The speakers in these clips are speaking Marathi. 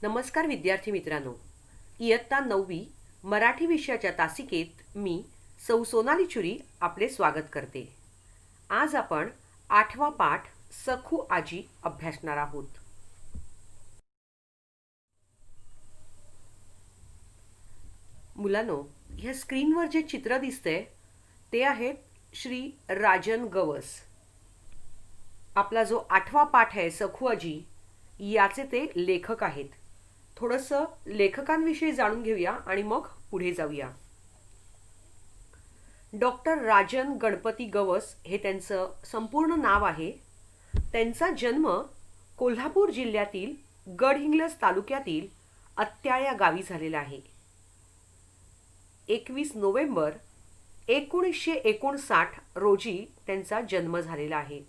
नमस्कार विद्यार्थी मित्रांनो. इयत्ता 9वी मराठी विषयाच्या तासिकेत मी सौ सोनाली चुरी आपले स्वागत करते. आज आपण 8वा पाठ सखू आजी अभ्यासणार आहोत. मुलांनो, ह्या स्क्रीनवर जे चित्र दिसतंय ते आहेत श्री राजन गवस. आपला जो 8वा पाठ आहे सखू आजी, याचे ते लेखक आहेत. थोडंसं लेखकांविषयी जाणून घेऊया आणि मग पुढे जाऊया. डॉक्टर राजन गणपती गवस हे त्यांचं संपूर्ण नाव आहे. त्यांचा जन्म कोल्हापूर जिल्ह्यातील गडहिंग्लज तालुक्यातील अत्याळ या गावी झालेला आहे. 21 नोव्हेंबर 1959 रोजी त्यांचा जन्म झालेला आहे.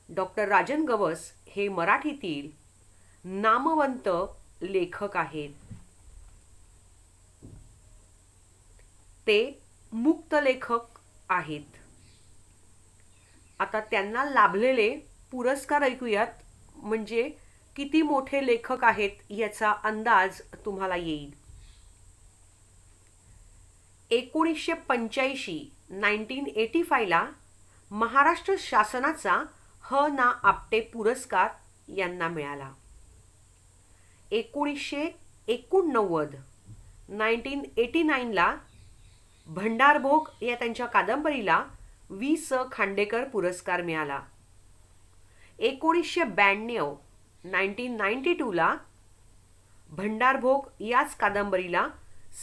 डॉक्टर राजन गवस हे मराठीतील नामवंत लेखक आहेत. ते मुक्त लेखक आहेत. आता त्यांना लाभलेले पुरस्कार ऐकूयात, म्हणजे किती मोठे लेखक आहेत याचा अंदाज तुम्हाला येईल. 1985 ला महाराष्ट्र शासनाचा ह ना आपटे पुरस्कार यांना मिळाला. 1989 ला भंडारभोग या त्यांच्या कादंबरीला वि.स. खांडेकर पुरस्कार मिळाला. 1992 ला भंडारभोग याच कादंबरीला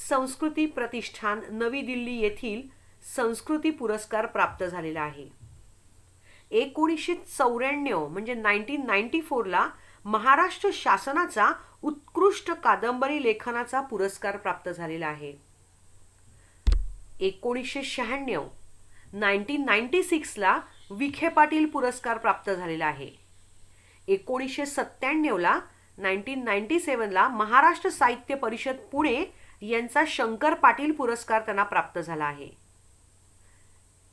संस्कृती प्रतिष्ठान नवी दिल्ली येथील संस्कृती पुरस्कार प्राप्त झालेला आहे. 1994 म्हणजे 1994 ला महाराष्ट्र शासनाचा उत्कृष्ट कादंबरी लेखनाचा पुरस्कार प्राप्त झालेला आहे. 1996 ला विखे पाटील पुरस्कार प्राप्त झालेला आहे. 1997 ला 1997 ला महाराष्ट्र साहित्य परिषद पुणे यांचा शंकर पाटील पुरस्कार त्यांना प्राप्त झाला आहे.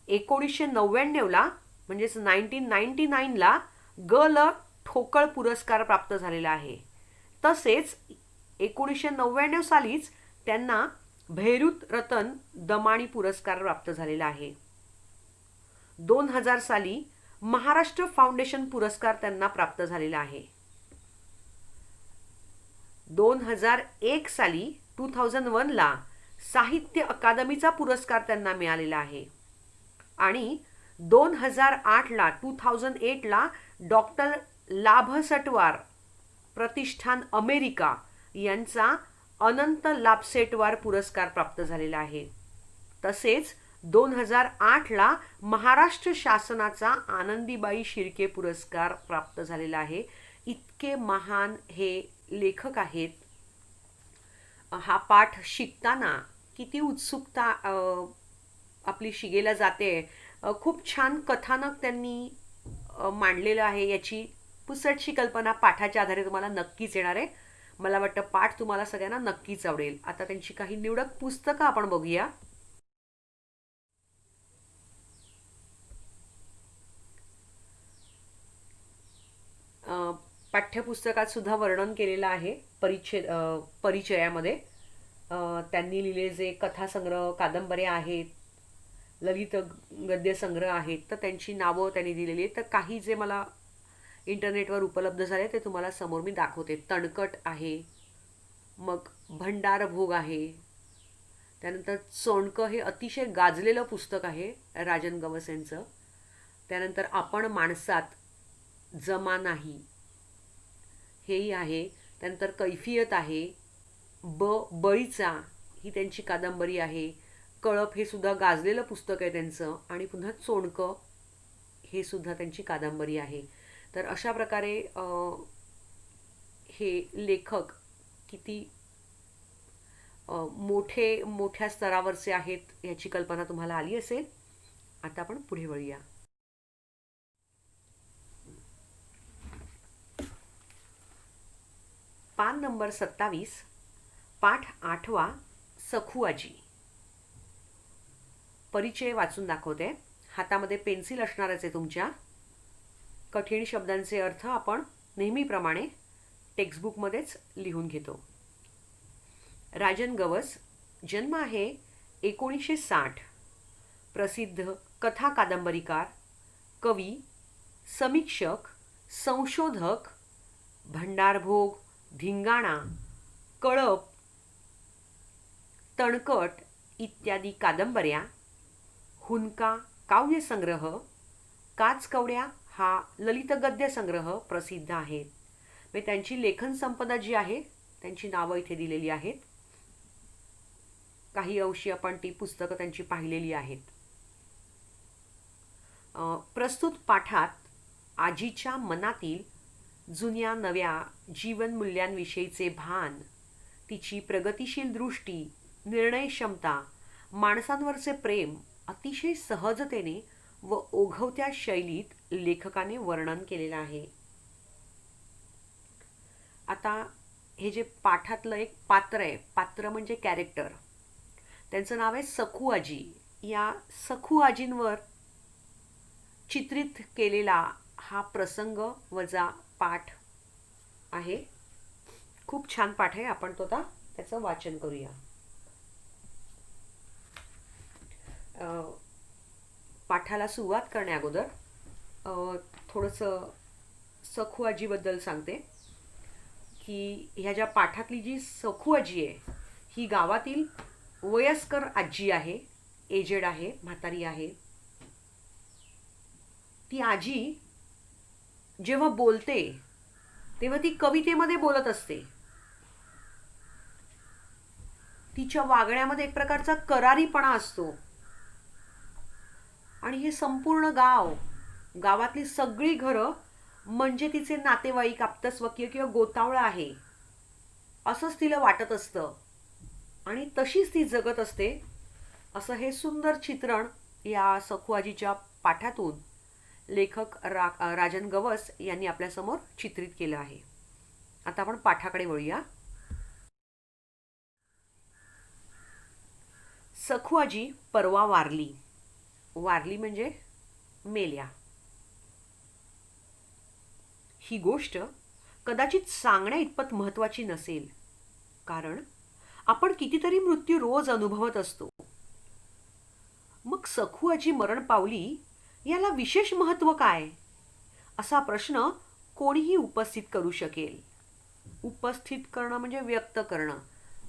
1999 ला म्हणजेच 1999 ला ग ल ठोकळ पुरस्कार प्राप्त झालेला आहे. तसेच 1999 सालीच त्यांना भैरुत रतन दमाणी पुरस्कार प्राप्त झालेला आहे. 2000 साली महाराष्ट्र फाउंडेशन पुरस्कार त्यांना प्राप्त झालेला आहे. 2001 साली 2001 ला साहित्य अकादमीचा पुरस्कार त्यांना मिळालेला आहे. आणि 2008 ला डॉक्टर लाभसटवार प्रतिष्ठान अमेरिका यांचा अनंत लाभसेटवार पुरस्कार प्राप्त झालेला आहे. तसेच 2008 ला महाराष्ट्र शासनाचा आनंदीबाई शिर्के पुरस्कार प्राप्त झालेला आहे. इतके महान हे लेखक आहेत. हा पाठ शिकताना किती उत्सुकता आपली शिगेला जाते. खूप छान कथानक त्यांनी मांडलेलं आहे. याची पुसटशी कल्पना पाठाच्या आधारे तुम्हाला नक्कीच येणार आहे. मला वाटतं पाठ तुम्हाला सगळ्यांना नक्कीच आवडेल. आता त्यांची काही निवडक पुस्तकं आपण बघूया. पाठ्यपुस्तकात सुद्धा वर्णन केलेलं आहे परिचयामध्ये. त्यांनी लिहिलेले जे कथासंग्रह कादंबऱ्या आहेत, ललित गद्य संग्रह आहेत, तर त्यांची नावं त्यांनी दिलेली आहेत. तर काही जे मला इंटरनेटवर उपलब्ध झाले ते तुम्हाला समोर मी दाखवते. तणकट आहे, मग भंडारभोग आहे, त्यानंतर चोंडकं हे अतिशय गाजलेलं पुस्तक आहे राजन गवस यांचं. त्यानंतर आपण माणसात जमा नाही हेही आहे. त्यानंतर कैफियत आहे. बळीचा ही त्यांची कादंबरी आहे. कळप हे सुद्धा गाजलेलं पुस्तक आहे त्यांचं. आणि पुन्हा चोंडकं हे सुद्धा त्यांची कादंबरी आहे. तर अशा प्रकारे हे लेखक किती मोठ्या स्तरावरचे आहेत याची कल्पना तुम्हाला आली असेल. आता आपण पुढे वळूया. पान नंबर 27, पाठ 8वा सखू आजी. परिचय वाचून दाखवते. हातामध्ये पेन्सिल असणारच आहे तुमच्या. कठीण शब्दांचे अर्थ आपण नेहमीप्रमाणे टेक्स्टबुकमध्येच लिहून घेतो. राजन गवस, जन्म आहे 1960, प्रसिद्ध कथा कादंबरीकार, कवी, समीक्षक, संशोधक, भंडारभोग, धिंगाणा, कळप, तणकट इत्यादी कादंबऱ्या, हुंका काव्यसंग्रह, काचकवड्या हा ललित गद्य संग्रह प्रसिद्ध आहेत. म्हणजे त्यांची लेखन संपदा जी आहे त्यांची नावं इथे दिलेली आहेत. काही अंशी आपण ती पुस्तकं त्यांची पाहिलेली आहेत. प्रस्तुत पाठात आजीच्या मनातील जुन्या नव्या जीवनमूल्यांविषयीचे भान, तिची प्रगतिशील दृष्टी, निर्णय क्षमता, माणसांवरचे प्रेम अतिशय सहजतेने व ओघवत्या शैलीत लेखकाने वर्णन केलेलं आहे. आता हे जे पाठातलं एक पात्र आहे, पात्र म्हणजे कॅरेक्टर, त्यांचं नाव आहे सखू आजी. या सखू आजींवर चित्रित केलेला हा प्रसंग वजा पाठ आहे. खूप छान पाठ आहे. आपण तो आता त्याचं वाचन करूया. पाठाला सुरुवात करण्या अगोदर थोडंसं सखू आजीबद्दल सांगते की ह्या ज्या पाठातली जी सखू आजी आहे ही गावातील वयस्कर आजी आहे, एजेड आहे, म्हातारी आहे. ती आजी जेव्हा बोलते तेव्हा ती कवितेमध्ये बोलत असते. तिच्या वागण्यामध्ये एक प्रकारचा करारीपणा असतो आणि हे संपूर्ण गावातली सगळी घरं म्हणजे तिचे नातेवाईक, आप्तस्वकीय किंवा गोतावळा आहे असंच तिला वाटत असतं आणि तशीच ती जगत असते. असं हे सुंदर चित्रण या सखू आजीच्या पाठातून लेखक राजन गवस यांनी आपल्यासमोर चित्रित केलं आहे. आता आपण पाठाकडे वळूया. सखू आजी परवा वारली. वारली म्हणजे मेल्या. ही गोष्ट कदाचित सांगण्या इतपत महत्वाची नसेल, कारण आपण कितीतरी मृत्यू रोज अनुभवत असतो. मग सखू आजी मरण पावली याला विशेष महत्व काय, असा प्रश्न कोणीही उपस्थित करू शकेल. उपस्थित करणं म्हणजे व्यक्त करणं.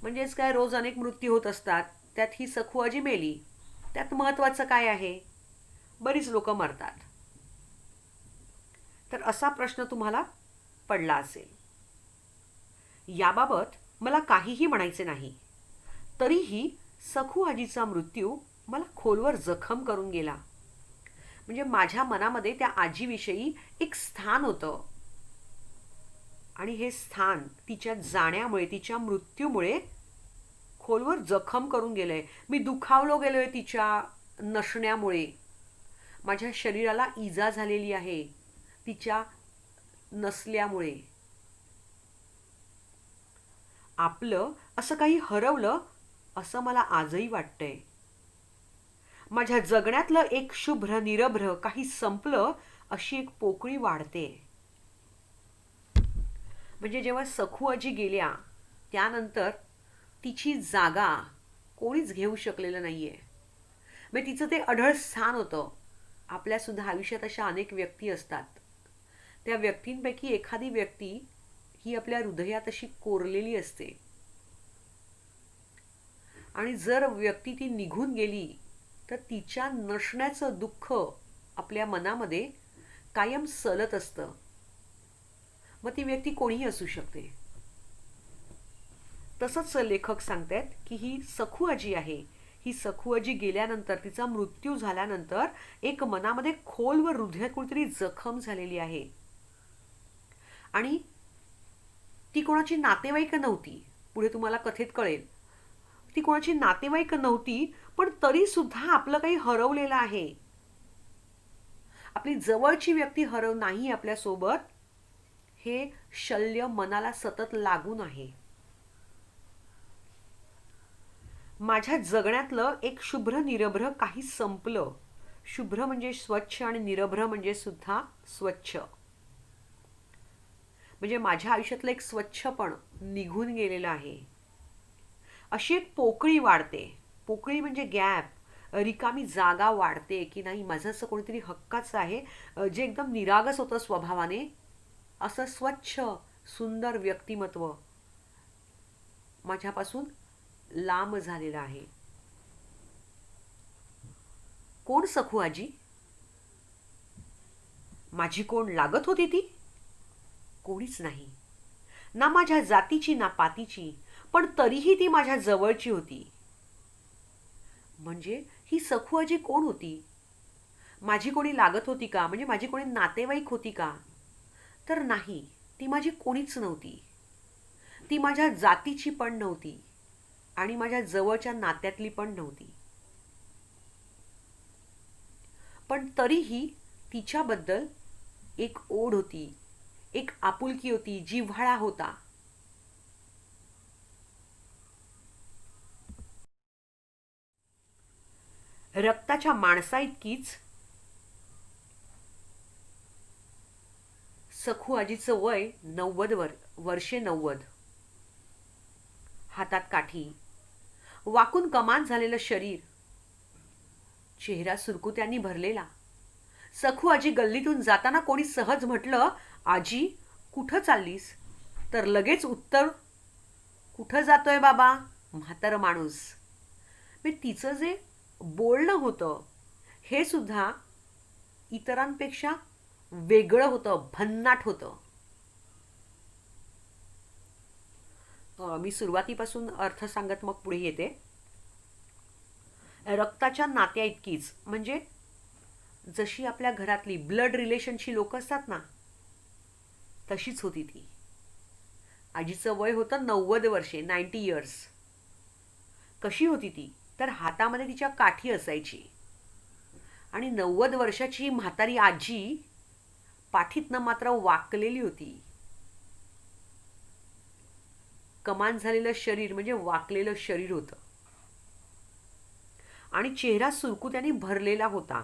म्हणजेच काय, रोज अनेक मृत्यू होत असतात, त्यात ही सखू आजी मेली, त्यात महत्वाचं काय आहे? बरीच लोक मरतात. तर असा प्रश्न तुम्हाला पडला असेल. याबाबत मला काहीही म्हणायचे नाही. तरीही सखू आजीचा मृत्यू मला खोलवर जखम करून गेला. म्हणजे माझ्या मनामध्ये त्या आजीविषयी एक स्थान होतं आणि हे स्थान तिच्या जाण्यामुळे, तिच्या मृत्यूमुळे खोलवर जखम करून गेलंय. मी दुखावलो गेलोय तिच्या नसण्यामुळे. माझ्या शरीराला इजा झालेली आहे तिच्या नसल्यामुळे. आपलं असं काही हरवलं असं मला आजही वाटतंय. माझ्या जगण्यातलं एक शुभ्र निरभ्र काही संपलं अशी एक पोकळी वाढते. म्हणजे जेव्हा सखू आजी गेल्या त्यानंतर तिची जागा कोणीच घेऊ शकलेलं नाहीये. म्हणजे तिचं ते अढळ स्थान होतं. आपल्या सुद्धा आयुष्यात अशा अनेक व्यक्ती असतात. त्या व्यक्तींपैकी एखादी व्यक्ती ही आपल्या हृदयात अशी कोरलेली असते आणि जर व्यक्ती ती निघून गेली तर तिच्या नसण्याचं दुःख आपल्या मनामध्ये कायम सलत असतं. मग ती व्यक्ती कोणीही असू शकते. तसंच लेखक सांगतात की ही सखू आजी आहे. ही सखू आजी गेल्यानंतर, तिचा मृत्यू झाल्यानंतर एक मनामध्ये खोलवर हृदयात कुठेतरी जखम झालेली आहे आणि ती कोणाची नातेवाईक नव्हती. पुढे तुम्हाला कथेत कळेल. ती कोणाची नातेवाईक नव्हती, पण तरी सुद्धा आपलं काही हरवलेलं आहे. आपली जवळची व्यक्ती नाही आपल्या सोबत, हे शल्य मनाला सतत लागून आहे. माझ्या जगण्यातलं एक शुभ्र निरभ्र काही संपलं. शुभ्र म्हणजे स्वच्छ आणि निरभ्र म्हणजे सुद्धा स्वच्छ. म्हणजे माझ्या आयुष्यातलं एक स्वच्छपण निघून गेलेलं आहे. अशी एक पोकळी वाढते. पोकळी म्हणजे गॅप, रिकामी जागा वाढते की नाही माझं असं कोणीतरी हक्काचं आहे, जे एकदम निरागस होतं स्वभावाने, असं स्वच्छ सुंदर व्यक्तिमत्व माझ्यापासून लांब झालेलं आहे. कोण सखू आजी? माझी कोण लागत होती ती? कोणीच नाही. ना माझ्या जातीची ना पातीची, पण तरीही ती माझ्या जवळची होती. म्हणजे ही सखू आजी कोण होती? माझी कोणी लागत होती का? म्हणजे माझी कोणी नातेवाईक होती का? तर नाही, ती माझी कोणीच नव्हती. ती माझ्या जातीची पण नव्हती आणि माझ्या जवळच्या नात्यातली पण नव्हती. पण तरीही तिच्याबद्दल एक ओढ होती, एक आपुलकी होती, जिव्हाळा होता. रक्ताच्या माणसा इतकीच सखू आजीचं वय 90 वर्षे 90. हातात काठी, वाकून कमान झालेलं शरीर, चेहरा सुरकुत्यांनी भरलेला. सखू आजी गल्लीतून जाताना कोणी सहज म्हटलं, आजी कुठं चाललीस? तर लगेच उत्तर, कुठं जातोय बाबा? म्हातारं माणूस. मी तिचं जे बोलणं होतं हे सुद्धा इतरांपेक्षा वेगळं होतं, भन्नाट होतं. मी सुरुवातीपासून अर्थ सांगत मग पुढे येते. रक्ताच्या नात्या इतकीच म्हणजे जशी आपल्या घरातली ब्लड रिलेशनची लोक असतात ना, तशीच होती ती. आजीचं वय होतं 90 वर्षे, 90 इयर्स. कशी होती ती? तर हातामध्ये तिच्या काठी असायची आणि 90 वर्षाची म्हातारी आजी पाठीतनं मात्र वाकलेली होती. कमान झालेलं शरीर म्हणजे वाकलेलं शरीर होतं आणि चेहरा सुरकुत्याने भरलेला होता.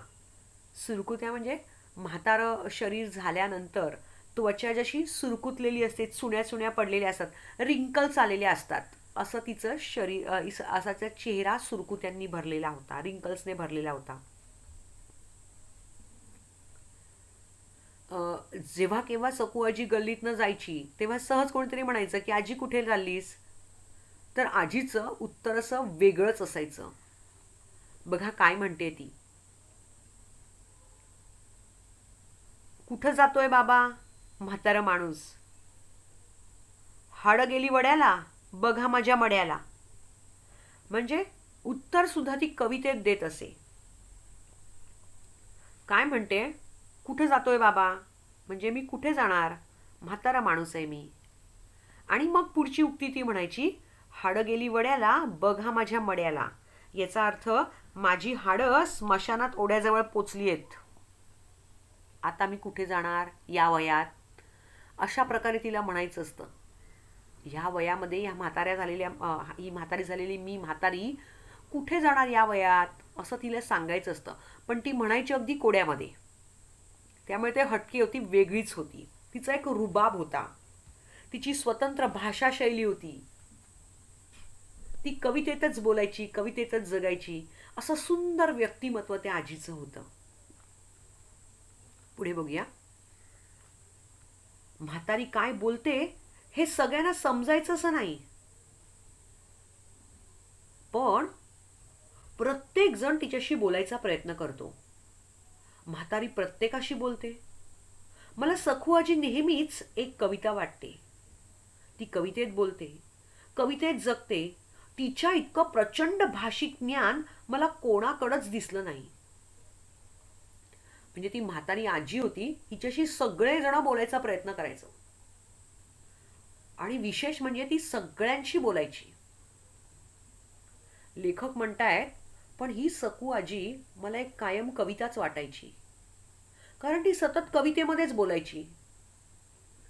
सुरकुत्या म्हणजे म्हातारं शरीर झाल्यानंतर त्वचा जशी सुरकुतलेली असते, चुण्या चुण्या पडलेल्या असतात, रिंकल्स आलेले असतात, असं तिचं शरीर, असा चेहरा सुरकुत्यांनी भरलेला होता, रिंकल्सने भरलेला होता. जेव्हा केव्हा सकू आजी गल्लीतनं जायची तेव्हा सहज कोणीतरी म्हणायचं की आजी कुठे चाललीस? तर आजीचं उत्तर असं वेगळंच असायचं. बघा काय म्हणते ती, कुठं जातोय बाबा? म्हातारा माणूस. हाडं गेली वड्याला, बघा माझ्या मड्याला. म्हणजे उत्तर सुद्धा ती कवितेत देत असे. काय म्हणते, कुठे जातोय बाबा? म्हणजे मी कुठे जाणार? म्हातारा माणूस आहे मी. आणि मग पुढची उक्ती ती म्हणायची, हाडं गेली वड्याला, बघा माझ्या मड्याला. याचा अर्थ माझी हाडं स्मशानात ओढ्याजवळ पोचली आहेत, आता मी कुठे जाणार या वयात? अशा प्रकारे तिला म्हणायचं असतं. ह्या वयामध्ये ह्या म्हाताऱ्या झालेल्या, ही म्हातारी झालेली मी म्हातारी कुठे जाणार या वयात, असं तिला सांगायचं असतं. पण ती म्हणायची अगदी कोड्यामध्ये. त्यामुळे ते हटकी होती, वेगळीच होती. तिचा एक रुबाब होता, तिची स्वतंत्र भाषाशैली होती. ती कवितेतच बोलायची, कवितेतच जगायची. असं सुंदर व्यक्तिमत्व त्या आजीचं होतं. पुढे बघूया. म्हातारी काय बोलते हे सगळ्यांना समजायचं असं नाही, पण प्रत्येक जण तिच्याशी बोलायचा प्रयत्न करतो. म्हातारी प्रत्येकाशी बोलते. मला सखू आजी नेहमीच एक कविता वाटते. ती कवितेत बोलते, कवितेत जगते. तिच्या इतकं प्रचंड भाषिक ज्ञान मला कोणाकडेच दिसलं नाही. म्हणजे ती म्हातारी आजी होती, हिच्याशी सगळे जण बोलायचा प्रयत्न करायचं आणि विशेष म्हणजे ती सगळ्यांशी बोलायची. लेखक म्हणतायत, पण ही सकू आजी मला एक कायम कविताच वाटायची, कारण ती सतत कवितेमध्येच बोलायची.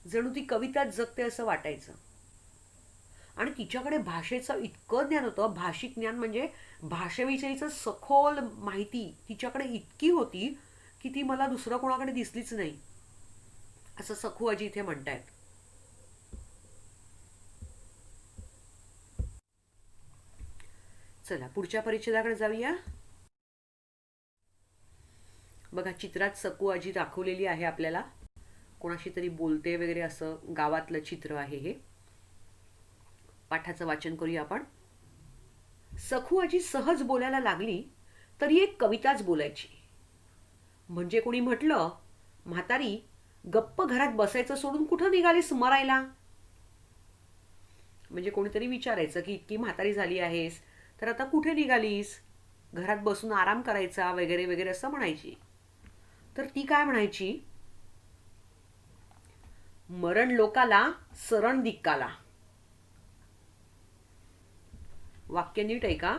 जणू ती कविताच जगते असं वाटायचं. आणि तिच्याकडे भाषेचं इतकं ज्ञान होतं, भाषिक ज्ञान म्हणजे भाषेविषयीचं सखोल माहिती तिच्याकडे इतकी होती की ती मला दुसरं कोणाकडे दिसलीच नाही, असं सखू आजी इथे म्हणतायत. चला पुढच्या परिच्छेदाकडे जाऊया. बघा, चित्रात सकू आजी दाखवलेली आहे आपल्याला. कोणाशी तरी बोलते वगैरे असं गावातलं चित्र आहे हे. पाठाचं वाचन करूया आपण. सखू आजी सहज बोलायला लागली तरी एक कविताच बोलायची. म्हणजे कोणी म्हटलं, म्हातारी गप्प घरात बसायचं सोडून कुठं निघालीस मरायला. म्हणजे कोणीतरी विचारायचं की इतकी म्हातारी झाली आहेस तर आता कुठे निघालीस, घरात बसून आराम करायचा वगैरे वगैरे असं म्हणायची. तर ती काय म्हणायची, मरण लोकाला सरण दिक्काला. वाक्य नीट आहे का?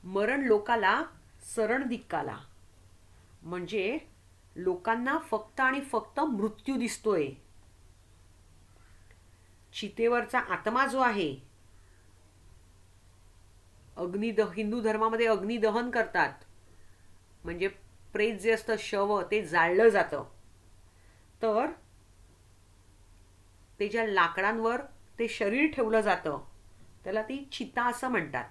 मरण लोकाला सरण दिक्काला म्हणजे लोकांना फक्त आणि फक्त मृत्यू दिसतोय. चितेवरचा आत्मा जो आहे, हिंदू धर्मामध्ये अग्निदहन करतात, म्हणजे प्रेत जे असतं, शव, ते जाळलं जातं. तर ते ज्या लाकडांवर ते शरीर ठेवलं जातं त्याला ती चिता असं म्हणतात.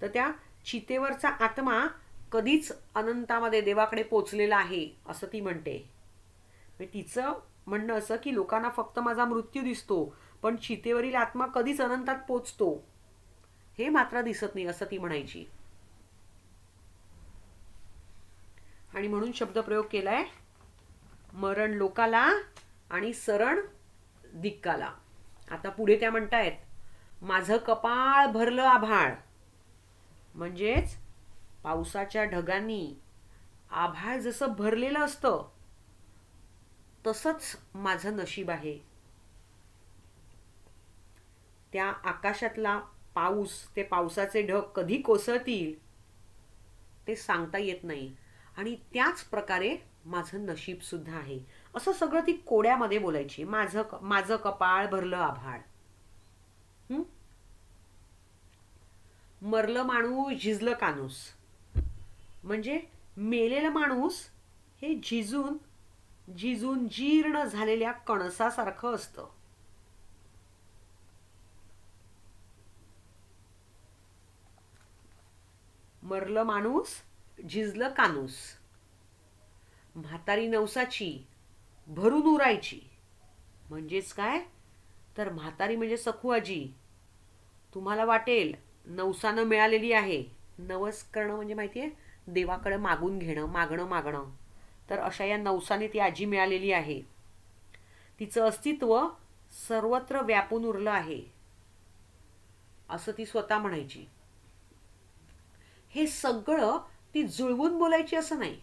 तर त्या चितेवरचा आत्मा कधीच अनंतामध्ये देवाकडे पोचलेला आहे असं ती म्हणते. तिचं म्हणणं असं की लोकांना फक्त माझा मृत्यू दिसतो, पण चितेवरील आत्मा कधीच अनंतात पोचतो हे मात्र दिसत नाही असं ती म्हणायची. आणि म्हणून शब्दप्रयोग केलाय, मरण लोकाला आणि सरण दिक्काला. आता पुढे त्या म्हणतायत, माझं कपाळ भरलं आभाळ. म्हणजेच पावसाच्या ढगांनी आभाळ जसं भरलेलं असतं तसंच माझं नशीब आहे. त्या आकाशातला पाऊस, ते पावसाचे ढग कधी कोसळतील ते सांगता येत नाही. आणि त्याच प्रकारे माझं नशीब सुद्धा आहे. असं सगळं ती कोड्यामध्ये बोलायची. माझं कपाळ भरलं आभाळ. मरलं माणूस झिजलं कानूस. म्हणजे मेलेला माणूस हे झिजून जीर्ण झालेल्या कणसासारखं असतं. मरलं माणूस झिजलं कानूस. म्हातारी नवसाची भरून उरायची. म्हणजेच काय, तर म्हातारी म्हणजे सखू आजी. तुम्हाला वाटेल नवसानं मिळालेली आहे. नवस करणं म्हणजे माहितीये, देवाकडे मागून घेणं, मागणं. तर अशा या नवसाने ती आजी मिळालेली आहे. तिचं अस्तित्व सर्वत्र व्यापून उरलं आहे असं ती स्वतः म्हणायची. हे सगळं ती जुळवून बोलायची असं नाही.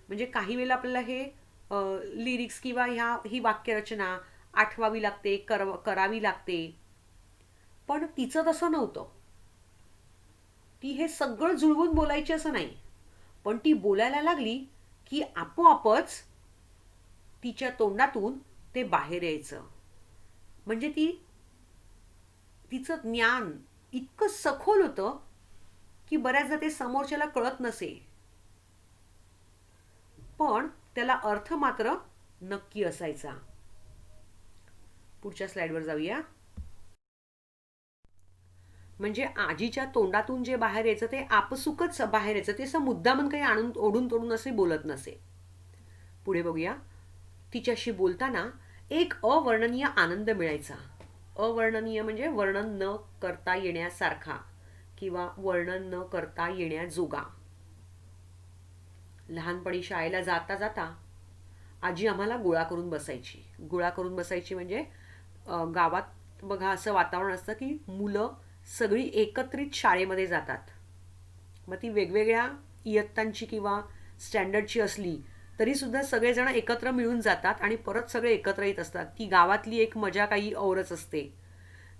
म्हणजे काही वेळेला आपल्याला हे लिरिक्स किंवा ही वाक्यरचना आठवावी लागते, करावी लागते. पण तिचं तसं नव्हतं. ती हे सगळं जुळवून बोलायची असं नाही. पण ती बोलायला लागली की आपोआपच तिच्या तोंडातून ते बाहेर यायचं. म्हणजे तिचं ज्ञान इतकं सखोल होतं की बऱ्याचदा ते समोरच्याला कळत नसे, पण त्याला अर्थ मात्र नक्की असायचा. पुढच्या स्लाइडवर जाऊया. म्हणजे आजीच्या तोंडातून जे बाहेर यायचं ते आपसुकच बाहेर यायचं. ते असं मुद्दामन काही आणून ओढून तोडून असे बोलत नसे. पुढे बघूया. तिच्याशी बोलताना एक अवर्णनीय आनंद मिळायचा. अवर्णनीय म्हणजे वर्णन न करता येण्यासारखा किंवा वर्णन न करता येण्याजोगा. लहानपणी शाळेला जाता जाता आजी आम्हाला गोळा करून बसायची. गोळा करून बसायची म्हणजे गावात बघा असं वातावरण असतं की मुलं सगळी एकत्रित शाळेमध्ये जातात. मग ती वेगवेगळ्या इयत्तांची किंवा स्टँडर्डची असली तरी सुद्धा सगळेजण एकत्र मिळून जातात आणि परत सगळे एकत्र येत असतात. ती गावातली एक मजा काही औरच असते.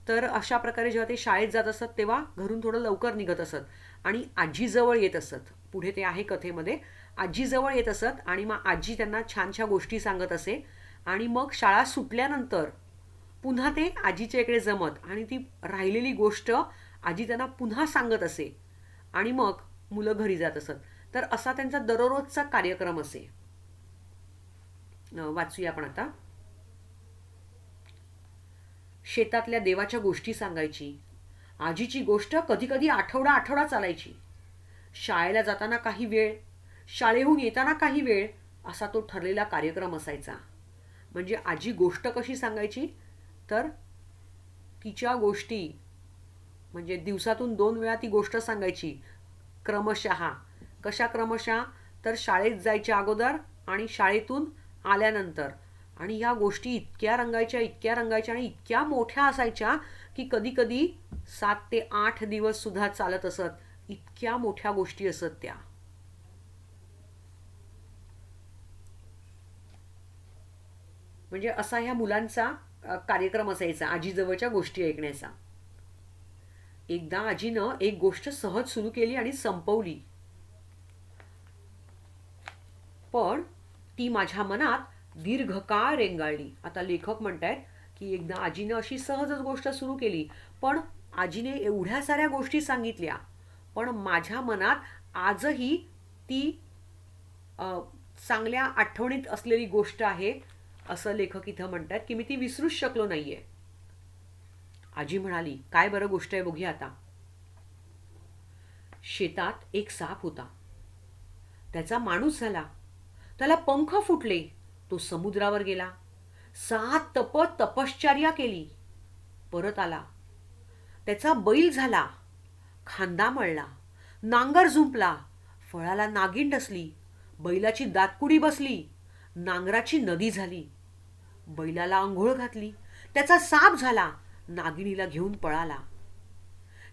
तर अशा प्रकारे जेव्हा ते शाळेत जात असत तेव्हा घरून थोडं लवकर निघत असत आणि आजी जवळ येत असत. पुढे ते आहे कथेमध्ये. आजी जवळ येत असत आणि मग आजी त्यांना छान छान गोष्टी सांगत असे. आणि मग शाळा सुटल्यानंतर पुन्हा ते आजीच्या इकडे जमत आणि ती राहिलेली गोष्ट आजी त्यांना पुन्हा सांगत असे आणि मग मुलं घरी जात असत. तर असा त्यांचा दररोजचा कार्यक्रम असे. वाचूया आपण आता. शेतातल्या देवाच्या गोष्टी सांगायची. आजीची गोष्ट कधी कधी आठवडा आठवडा चालायची. शाळेला जाताना काही वेळ, शाळेहून येताना काही वेळ, असा तो ठरलेला कार्यक्रम असायचा. म्हणजे आजी गोष्ट कशी सांगायची, तर तिच्या गोष्टी म्हणजे दिवसातून 2 वेळा ती गोष्ट सांगायची. क्रमशः. कशा क्रमशः? तर शाळेत जायच्या अगोदर आणि शाळेतून आल्यानंतर. आणि ह्या गोष्टी इतक्या रंगायच्या, इतक्या रंगायच्या आणि इतक्या मोठ्या असायच्या की कधी कधी 7 ते 8 दिवस सुद्धा चालत असत. इतक्या मोठ्या गोष्टी असत त्या. म्हणजे असा ह्या मुलांचा कार्यक्रम असायचा आजीजवळच्या गोष्टी ऐकण्याचा. एकदा आजीनं एक गोष्ट सहज सुरू केली आणि संपवली. पण ती माझ्या मनात दीर्घकाळ रेंगाळली. आता लेखक म्हणतायत की एकदा आजीनं अशी सहजच गोष्ट सुरू केली, पण आजीने एवढ्या साऱ्या गोष्टी सांगितल्या, पण माझ्या मनात आजही ती अ, चांगल्या आठवणीत असलेली गोष्ट आहे, असं लेखक इथं म्हणतात की मी ती विसरूच शकलो नाहीये. आजी म्हणाली, काय बरं गोष्ट आहे बघूया आता. शेतात एक साप होता. त्याचा माणूस झाला. त्याला पंख फुटले. तो समुद्रावर गेला. 7 तपश्चर्या केली. परत आला. त्याचा बैल झाला. खांदा मळला. नांगर झुंपला. फळाला नागिन डसली. बैलाची दातकुडी बसली. नांगराची नदी झाली. बैलाला आंघोळ घातली. त्याचा साप झाला. नागिनीला घेऊन पळाला.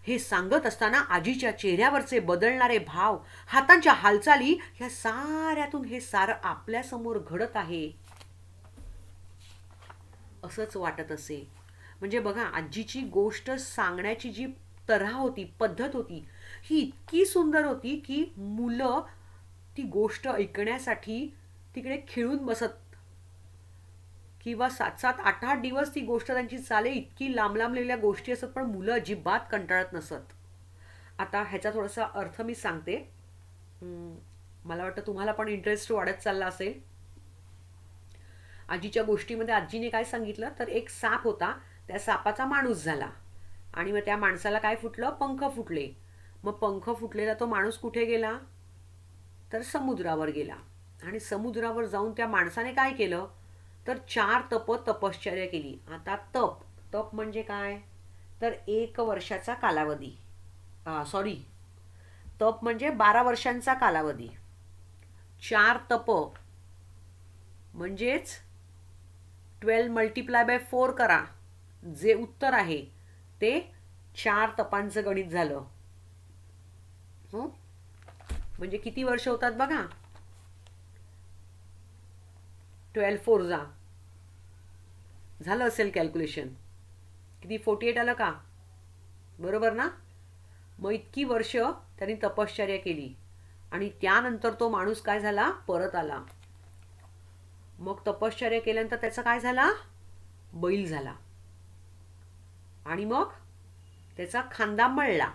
हे सांगत असताना आजीच्या चेहऱ्यावरचे बदलणारे भाव, हातांच्या हालचाली, ह्या साऱ्यातून हे सारं आपल्यासमोर घडत आहे असंच वाटत असे. म्हणजे बघा, आजीची गोष्ट सांगण्याची जी तऱ्हा होती, पद्धत होती, ही इतकी सुंदर होती की मुलं ती गोष्ट ऐकण्यासाठी तिकडे खिळून बसत. किंवा 7-7, 8-8 दिवस ती गोष्ट त्यांची चाले, इतकी लांब लांबलेल्या गोष्टी असत, पण मुलं अजिबात कंटाळत नसत. आता ह्याचा थोडासा अर्थ मी सांगते. मला वाटतं तुम्हाला पण इंटरेस्ट वाढत चालला असेल. आजीच्या गोष्टीमध्ये आजीने काय सांगितलं, तर एक साप होता. त्या सापाचा माणूस झाला. आणि मग त्या माणसाला काय फुटलं, पंख फुटले. मग पंख फुटलेला तो माणूस कुठे गेला, तर समुद्रावर गेला. आणि समुद्रावर जाऊन त्या माणसाने काय केलं, तर 4 तपश्चर्या केली. आता तप तप म्हणजे काय, तर 1 वर्षाचा कालावधी. सॉरी, तप म्हणजे 12 वर्षांचा कालावधी. 4 तप म्हणजेच 12 × 4 करा. जे उत्तर आहे ते 4 तपांचं गणित झालं. म्हणजे किती वर्ष होतात बघा. 12 4 झालं असेल कॅल्क्युलेशन. किती, 48 आलं का, बरोबर ना. मग इतकी वर्ष त्यांनी तपश्चर्या केली. आणि त्यानंतर तो माणूस काय झाला, परत आला. मग तपश्चर्या केल्यानंतर त्याचा काय झाला, बैल झाला. आणि मग त्याचा खांदा मळला.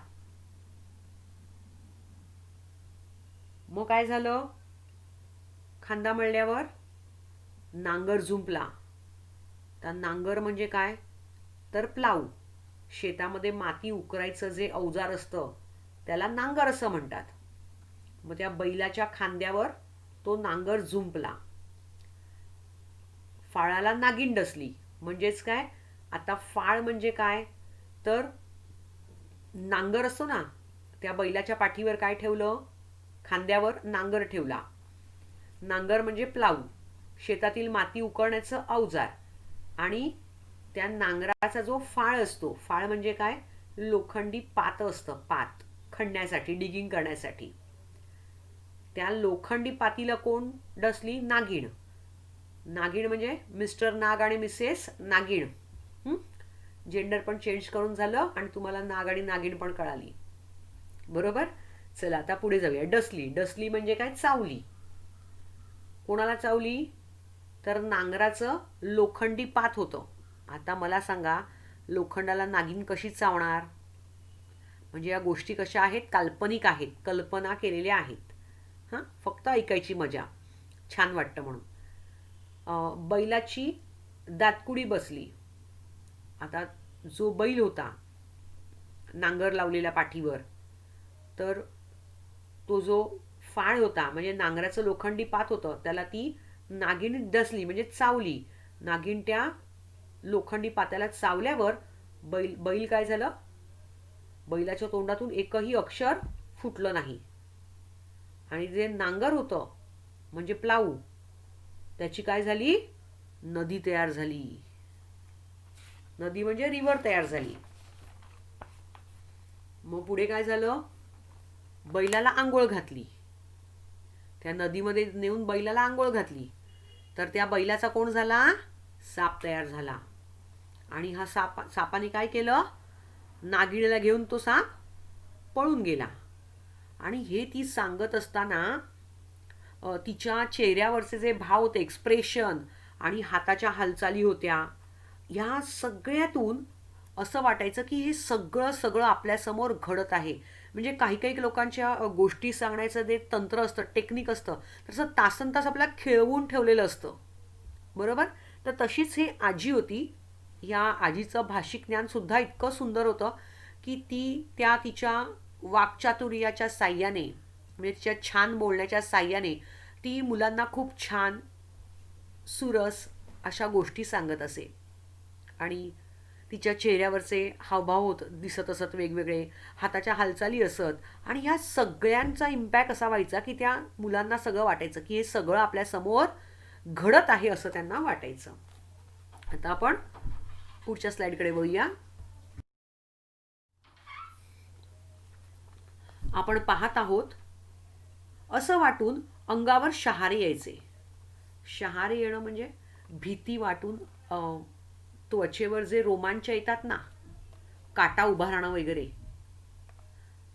मग काय झालं, खांदा मळल्यावर नांगर झुंपला. तर नांगर म्हणजे काय, तर प्लाऊ. शेतामध्ये माती उकरायचं जे अवजार असतं त्याला नांगर असं म्हणतात. मग त्या बैलाच्या खांद्यावर तो नांगर झुंपला. फाळाला नागिन डसली. म्हणजेच काय, आता फाळ म्हणजे काय, तर नांगर असतो ना, त्या बैलाच्या पाठीवर काय ठेवलं, खांद्यावर नांगर ठेवला. नांगर म्हणजे प्लाऊ, शेतातील माती उकरण्याचं अवजार. आणि त्या नांगराचा जो फाळ असतो, फाळ म्हणजे काय, लोखंडी पात असतं, पात खणण्यासाठी, डिगिंग करण्यासाठी. त्या लोखंडी पातीला कोण डसली, नागिण. नागिण म्हणजे मिस्टर नाग आणि मिसेस नागिण. जेंडर पण चेंज करून झालं आणि तुम्हाला नाग आणि नागिण पण कळाली, बरोबर. चला आता पुढे जाऊया. डसली. डसली म्हणजे काय, चावली. कोणाला चावली, तर नांगराचं लोखंडी पात होतं. आता मला सांगा, लोखंडाला नागिन कशी चावणार. म्हणजे या गोष्टी कशा आहेत, काल्पनिक आहेत, कल्पना केलेल्या आहेत. फक्त ऐकायची मजा, छान वाटतं म्हणून. बैलाची दातकुडी बसली. आता जो बैल होता, नांगर लावलेल्या पाठीवर. तर तो जो फाळ होता म्हणजे नांगराचं लोखंडी पात होतं त्याला ती नागिन डसली म्हणजे चावली. नागिन त्या लोखंडी पात्याला चावल्यावर बैल काय झालं, बैलाच्या तोंडातून एकही अक्षर फुटलं नाही. आणि जे नांगर होतं म्हणजे प्लाऊ, त्याची काय झाली, नदी तयार झाली. नदी म्हणजे रिव्हर तयार झाली. मग पुढे काय झालं, बैलाला आंघोळ घातली. त्या नदीमध्ये नेऊन बैलाला आंघोळ घातली तर त्या बैलाचा कोण झाला, साप तयार झाला. आणि हा सापाने काय केलं, नागिणीला घेऊन तो साप पळून गेला. आणि हे ती सांगत असताना तिच्या चेहऱ्यावरचे जे भाव होते, एक्सप्रेशन आणि हाताच्या हालचाली होत्या, ह्या सगळ्यातून असं वाटायचं की हे सगळं सगळं आपल्यासमोर घडत आहे. म्हणजे काही काही लोकांच्या गोष्टी सांगण्याचं जे तंत्र असतं, टेक्निक असतं, तसं तासनतास आपल्याला खेळवून ठेवलेलं असतं. बरोबर. तर तशीच ही आजी होती. या आजीचं भाषिक ज्ञान सुद्धा इतकं सुंदर होतं की ती त्या तिच्या वाक्चातुर्याच्या साह्याने म्हणजे तिच्या छान बोलण्याच्या साह्याने ती मुलांना खूप छान सुरस अशा गोष्टी सांगत असे. आणि तिच्या चेहऱ्यावरचे हावभाव दिसत असत वेगवेगळे, हाताच्या हालचाली असत. आणि ह्या सगळ्यांचा इम्पॅक्ट असा व्हायचा की त्या मुलांना सगळं वाटायचं की हे सगळं आपल्यासमोर घडत आहे असं त्यांना वाटायचं. आता आपण पुढच्या स्लाइडकडे बघूया. आपण पाहत आहोत, असं वाटून अंगावर शहारे यायचे. शहारे येणं म्हणजे भीती वाटून त्वचेवर जे रोमांच येतात ना, काटा उभा राहणं वगैरे,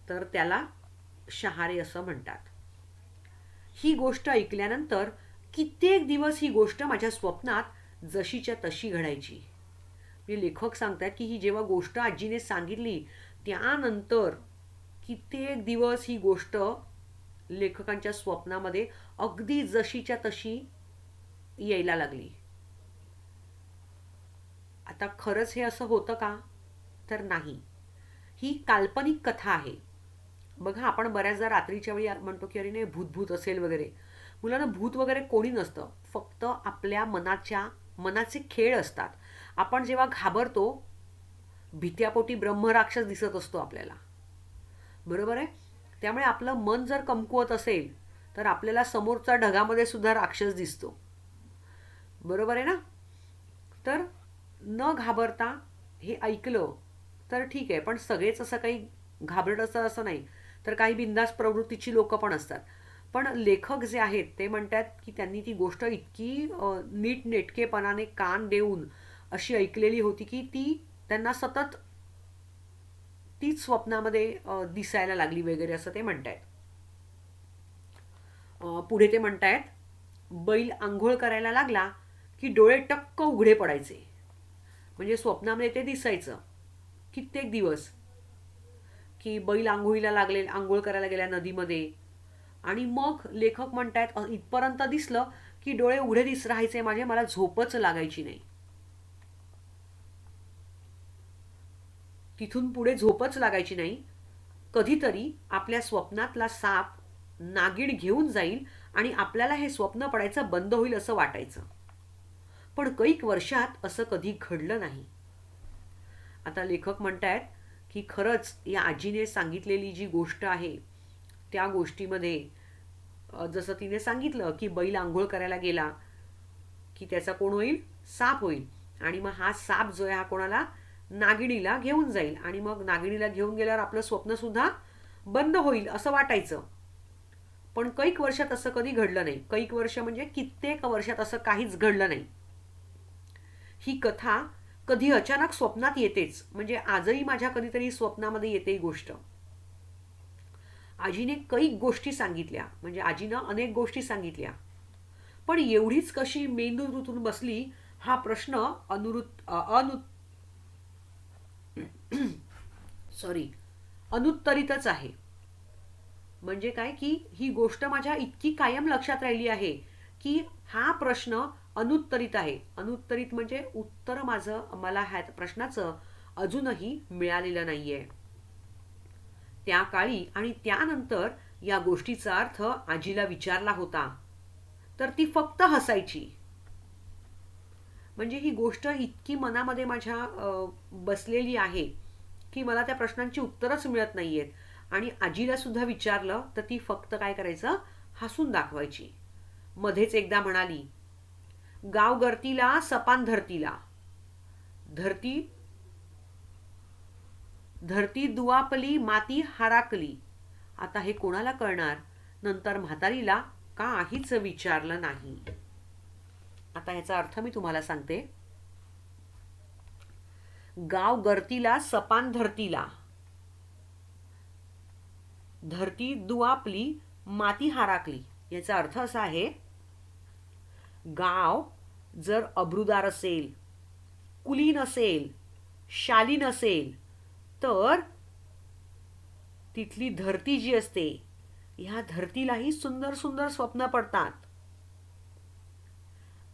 तर त्याला शहारे असं म्हणतात. ही गोष्ट ऐकल्यानंतर कित्येक दिवस ही गोष्ट माझ्या स्वप्नात जशीच्या तशी घडायची. म्हणजे लेखक सांगतात की ही जेव्हा गोष्ट आजीने सांगितली त्यानंतर कित्येक दिवस ही गोष्ट लेखकांच्या स्वप्नामध्ये अगदी जशीच्या तशी यायला लागली. आता खरंच हे असं होतं का, तर नाही. ही काल्पनिक कथा आहे. बघा, आपण बऱ्याचदा रात्रीच्या वेळी म्हणतो की अरे नाही भूत भूत असेल वगैरे. मुलांना भूत वगैरे कोणी नसतं, फक्त आपल्या मनाचे खेळ असतात. आपण जेव्हा घाबरतो, भीत्यापोटी ब्रह्मराक्षस दिसत असतो आपल्याला. बरोबर आहे. त्यामुळे आपलं मन जर कमकुवत असेल तर आपल्याला समोरचा ढगामध्ये सुद्धा राक्षस दिसतो. बरोबर आहे ना. तर न घाबरता हे ऐकलं तर ठीक आहे, पण सगळेच असं काही घाबरट असतं असं नाही. तर काही बिंदास प्रवृत्तीची लोक पण असतात. पण लेखक जे आहेत ते म्हणतात की त्यांनी ती गोष्ट इतकी नीटनेटकेपणाने कान देऊन अशी ऐकलेली होती की ती त्यांना सतत तीच स्वप्नामध्ये दिसायला लागली वगैरे असं ते म्हणतायत. पुढे ते म्हणतायत, बैल आंघोळ करायला लागला की डोळे टक्क उघडे पडायचे. म्हणजे स्वप्नामध्ये ते दिसायचं कित्येक दिवस की बैल आंघोळ करायला गेल्या नदीमध्ये. आणि मग लेखक म्हणतायत इथपर्यंत दिसलं की डोळे उघडे राहायचे माझे, मला झोपच लागायची नाही. तिथून पुढे झोपच लागायची नाही. कधीतरी आपल्या स्वप्नातला साप नागिण घेऊन जाईल आणि आपल्याला हे स्वप्न पडायचं बंद होईल असं वाटायचं. पण कैक वर्षात असं कधी घडलं नाही. आता लेखक म्हणतायत की खरंच या आजीने सांगितलेली जी गोष्ट आहे त्या गोष्टीमध्ये जसं तिने सांगितलं की बैल आंघोळ करायला गेला की त्याचा कोण होईल, साप होईल. आणि मग हा साप जो आहे हा कोणाला, नागिणीला घेऊन जाईल. आणि मग नागिणीला घेऊन गेल्यावर आपलं स्वप्न सुद्धा बंद होईल असं वाटायचं. पण कैक वर्षात असं कधी घडलं नाही. कैक वर्ष म्हणजे कित्येक वर्षात असं काहीच घडलं नाही. ही कथा कधी अचानक स्वप्नात येतेच. म्हणजे आजही माझ्या कधीतरी स्वप्नामध्ये येते ही गोष्ट. आजीने कैक गोष्टी सांगितल्या, म्हणजे आजीनं अनेक गोष्टी सांगितल्या, पण एवढीच कशी मेंदूतून बसली हा प्रश्न अनुत्तरितच आहे. म्हणजे काय की ही गोष्ट माझ्या इतकी कायम लक्षात राहिली आहे की हा प्रश्न अनुत्तरित आहे. अनुत्तरित म्हणजे उत्तर मला ह्या प्रश्नाचं अजूनही मिळालेलं नाहीये. त्या काळी आणि त्यानंतर या गोष्टीचा अर्थ आजीला विचारला होता तर ती फक्त हसायची. म्हणजे ही गोष्ट इतकी मनामध्ये माझ्या बसलेली आहे की मला त्या प्रश्नांची उत्तरच मिळत नाहीयेत. आणि आजीला सुद्धा विचारलं तर ती फक्त काय करायचं, हसून दाखवायची. मध्येच एकदा म्हणाली, गाव गर्तीला सपान धरतीला, धरती धरती दुआपली माती हाराकली. आता हे कोणाला कळणार? नंतर म्हातारीला काहीच विचारलं नाही. आता याचा अर्थ मी तुम्हाला सांगते. गाव गर्तीला सपान धरतीला, धरती दुआपली माती हाराकली. याचा अर्थ असा आहे, गाव जर अब्रुदार असेल, कुलीन असेल, शालीन असेल तर तिथली धरती जी असते, ह्या धरतीलाही सुंदर सुंदर स्वप्न पडतात.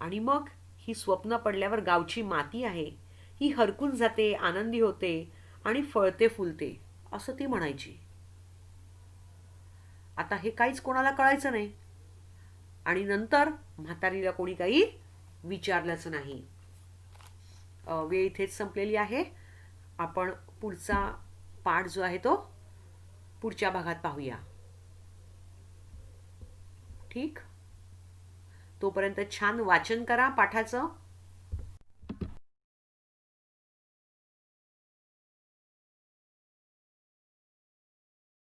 आणि मग ही स्वप्न पडल्यावर गावची माती आहे ही हरकून जाते, आनंदी होते आणि फळते फुलते, असं ती म्हणायची. आता हे काहीच कोणाला कळायचं नाही आणि नंतर म्हातारीला कोणी काही विचारलंच नाही. वेळ इथेच संपलेली आहे. आपण पुढचा पाठ जो आहे तो पुढच्या भागात पाहूया. ठीक, तोपर्यंत छान वाचन करा पाठाचं.